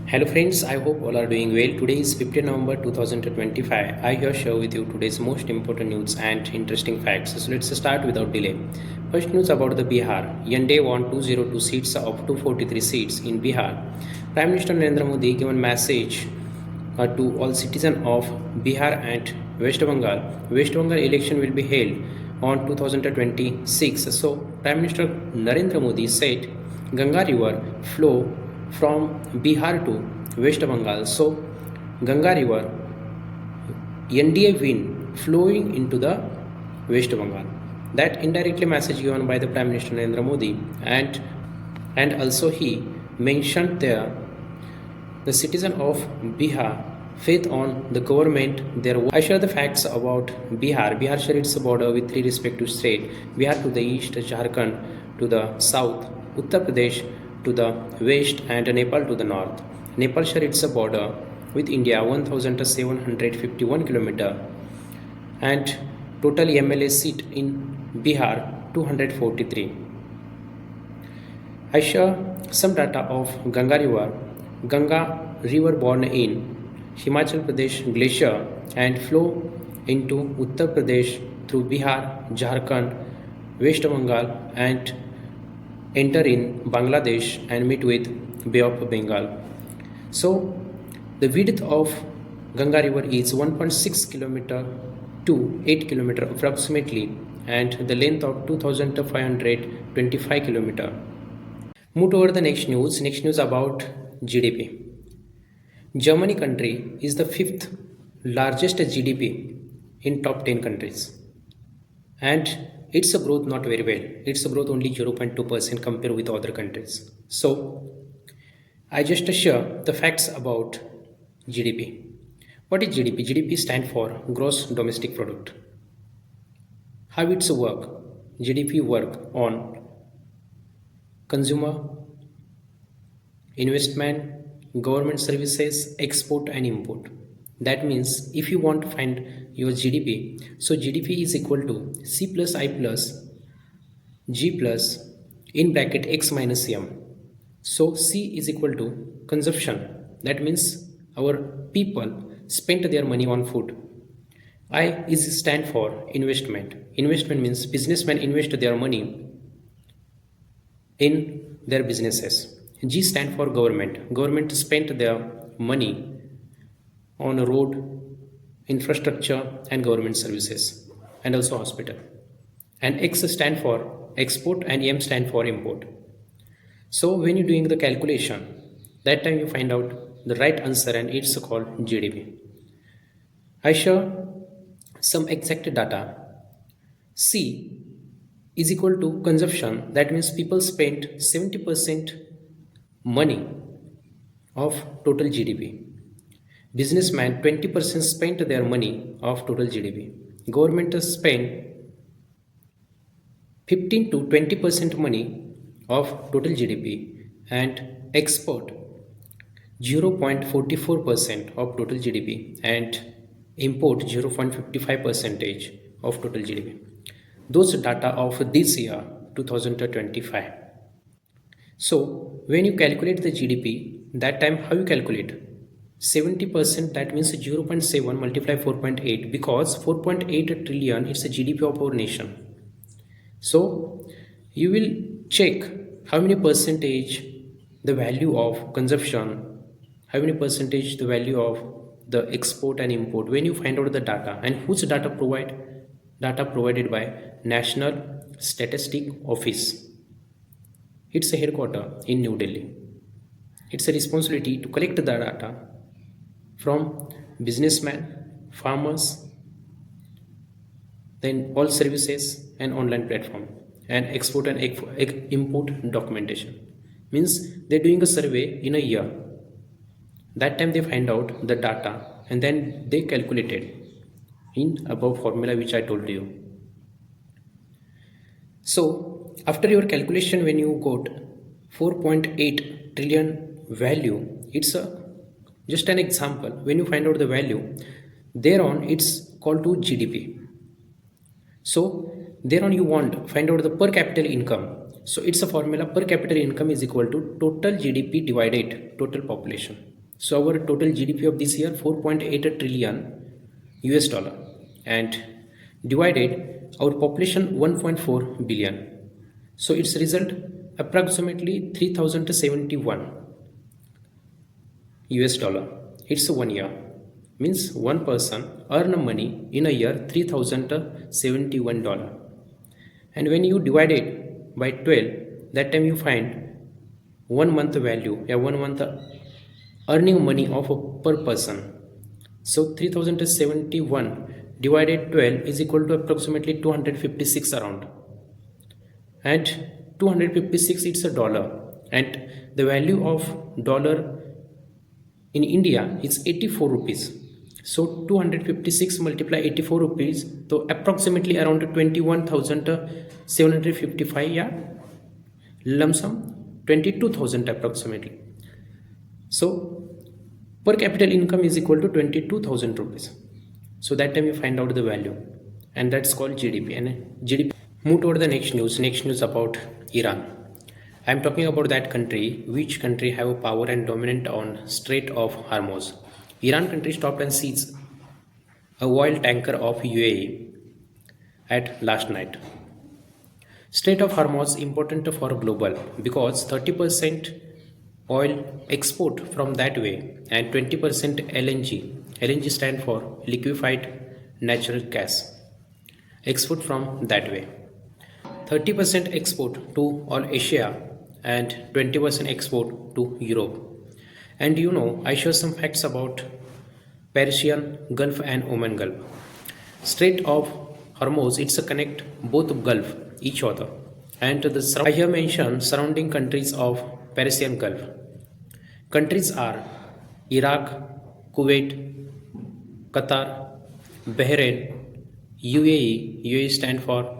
Hello friends, I hope all are doing well. Today is 15th November 2025. I here share with you today's most important news and interesting facts. So let's start without delay. First news about the Bihar. Yende won 202 seats of 243 seats in Bihar. Prime Minister Narendra Modi given message to all citizens of Bihar and West Bengal. West Bengal election will be held on 2026. So Prime Minister Narendra Modi said Ganga River flow from Bihar to West Bengal. So Ganga River NDA win flowing into the West Bengal. That indirectly message given by the Prime Minister Narendra Modi, and also he mentioned there the citizen of Bihar faith on the government. I share the facts about Bihar. Bihar shares its border with three respective states: Bihar to the east, Jharkhand to the south, Uttar Pradesh to the west, and Nepal to the north. Nepal shares its border with India 1751 km, and total MLA seat in Bihar 243. I share some data of Ganga River. Ganga River born in Himachal Pradesh glacier and flow into Uttar Pradesh through Bihar, Jharkhand, West Bengal, and enter in Bangladesh and meet with Bay of Bengal. So the width of Ganga River is 1.6 km to 8 km approximately, and the length of 2525 km. Move over the next news. Next news about GDP. Germany country is the fifth largest GDP in top 10 countries, and its a growth not very well. It's a growth only 0.2% compared with other countries. So I just share the facts about GDP. What is GDP? GDP stands for Gross Domestic Product. How it's work? GDP work on consumer, investment, government services, export and import. That means if you want to find your GDP, so GDP is equal to C plus I plus G plus in bracket X minus M. So C is equal to consumption. That means our people spent their money on food. I is stand for investment. Investment means businessmen invest their money in their businesses. G stand for government. Government spent their money on road, infrastructure and government services, and also hospital. And X stand for export and M stand for import. So when you're doing the calculation, that time you find out the right answer, and it's called GDP. I show some exact data. C is equal to consumption. That means people spent 70% money of total GDP. Businessmen 20% spent their money of total GDP. Government spent 15 to 20% money of total GDP, and export 0.44% of total GDP, and import 0.55% of total GDP. Those data of this year 2025. So when you calculate the GDP, that time how you calculate? 70%, that means 0.7 multiply 4.8, because 4.8 trillion is the GDP of our nation. So you will check how many percentage the value of consumption, how many percentage the value of the export and import when you find out the data. And whose data provided by National Statistic Office. It's a headquarter in New Delhi. It's a responsibility to collect the data from businessmen, farmers, then all services and online platform, and export and import documentation. Means they're doing a survey in a year. That time they find out the data, and then they calculated in above formula which I told you. So after your calculation, when you got 4.8 trillion value, it's just an example. When you find out the value, thereon it's called to GDP. So thereon you want find out the per capita income. So it's a formula: per capita income is equal to total GDP divided total population. So our total GDP of this year 4.8 trillion US dollar, and divided our population 1.4 billion. So its result approximately 3071 US dollar. It's 1 year. Means one person earn money in a year $3071. And when you divide it by 12, that time you find 1 month value, 1 month earning money of a per person. So 3071 divided 12 is equal to approximately 256 around. And 256 it's a dollar, and the value of dollar in India is 84 rupees. So 256 multiply 84 rupees, so approximately around 21,755, yeah, lump sum 22,000 approximately. So per capita income is equal to 22,000 rupees. So that time you find out the value, and that's called GDP. And GDP. Move toward the next news. Next news about Iran. I am talking about that country. Which country have a power and dominant on Strait of Hormuz? Iran country stopped and seized a oil tanker of UAE at last night. Strait of Hormuz important for global because 30% oil export from that way and 20% LNG. LNG stand for liquefied natural gas. Export from that way. 30% export to all Asia and 20% export to Europe. And you know, I show some facts about Persian Gulf and Oman Gulf. Strait of Hormuz, it's a connect both Gulf each other. And I have mentioned surrounding countries of Persian Gulf. Countries are Iraq, Kuwait, Qatar, Bahrain, UAE. UAE stand for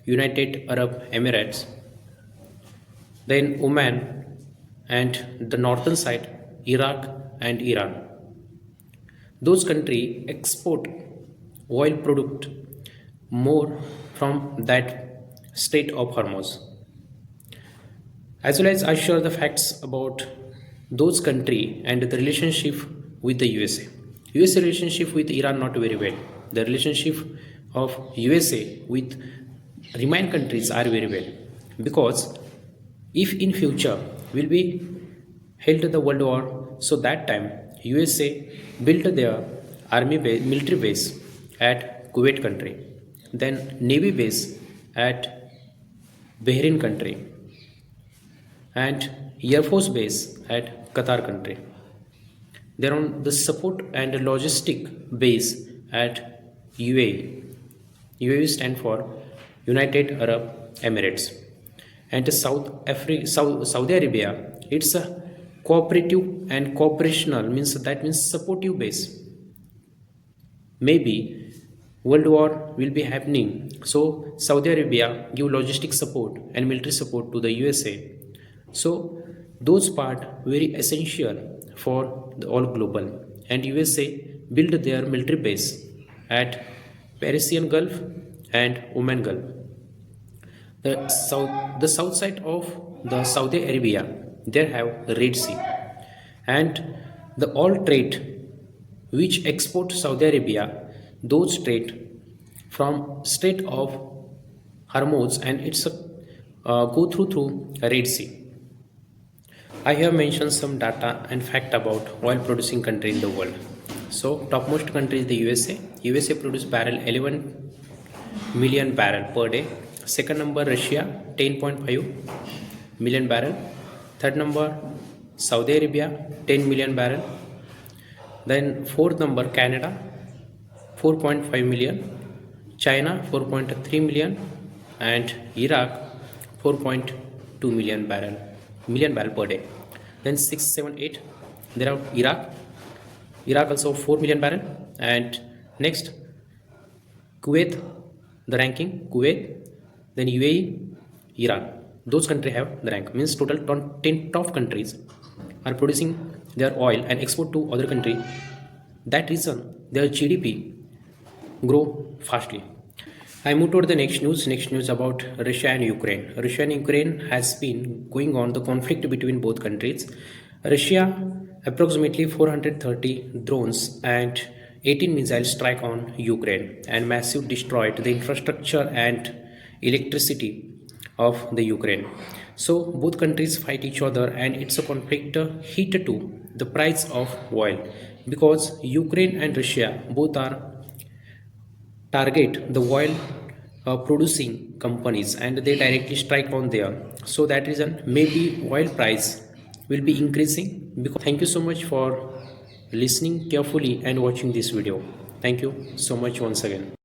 United Arab Emirates. Then Oman, and the northern side Iraq and Iran. Those countries export oil product more from that Strait of Hormuz. As well as I share the facts about those countries and the relationship with the USA. USA relationship with Iran not very well. The relationship of USA with remain countries are very well, because if in future will be held the world war, so that time USA built their army base, military base at Kuwait country, then navy base at Bahrain country, and air force base at Qatar country. Then on the support and logistic base at UAE. UAE stand for United Arab Emirates. And Saudi Arabia, it's a cooperative and cooperational, means supportive base. Maybe world war will be happening, so Saudi Arabia give logistic support and military support to the USA. So those part very essential for the all global, and USA build their military base at Persian Gulf and Oman Gulf. The south side of the Saudi Arabia, they have the Red Sea, and the all trade which export Saudi Arabia, those trade from Strait of Hormuz, and it's a go through Red Sea. I have mentioned some data and fact about oil producing country in the world. So topmost country is the USA. USA produce barrel 11 million barrel per day. Second number Russia 10.5 million barrel. Third number Saudi Arabia 10 million barrel. Then fourth number Canada 4.5 million. China 4.3 million, and Iraq 4.2 million barrel per day. Then 6, 7, 8 there are Iraq also 4 million barrel, and next Kuwait, the ranking Kuwait, then UAE, Iran. Those countries have the rank, means total 10 top countries are producing their oil and export to other country. That reason their GDP grow fastly. I move toward the next news. Next news about Russia and Ukraine. Russia and Ukraine has been going on the conflict between both countries. Russia Approximately 430 drones and 18 missile strike on Ukraine and massive destroyed the infrastructure and electricity of the Ukraine. So both countries fight each other and it's a conflict hit to the price of oil because Ukraine and Russia both are target the oil producing companies and they directly strike on there. So that reason maybe oil price will be increasing. Because thank you so much for listening carefully and watching this video. Thank you so much once again.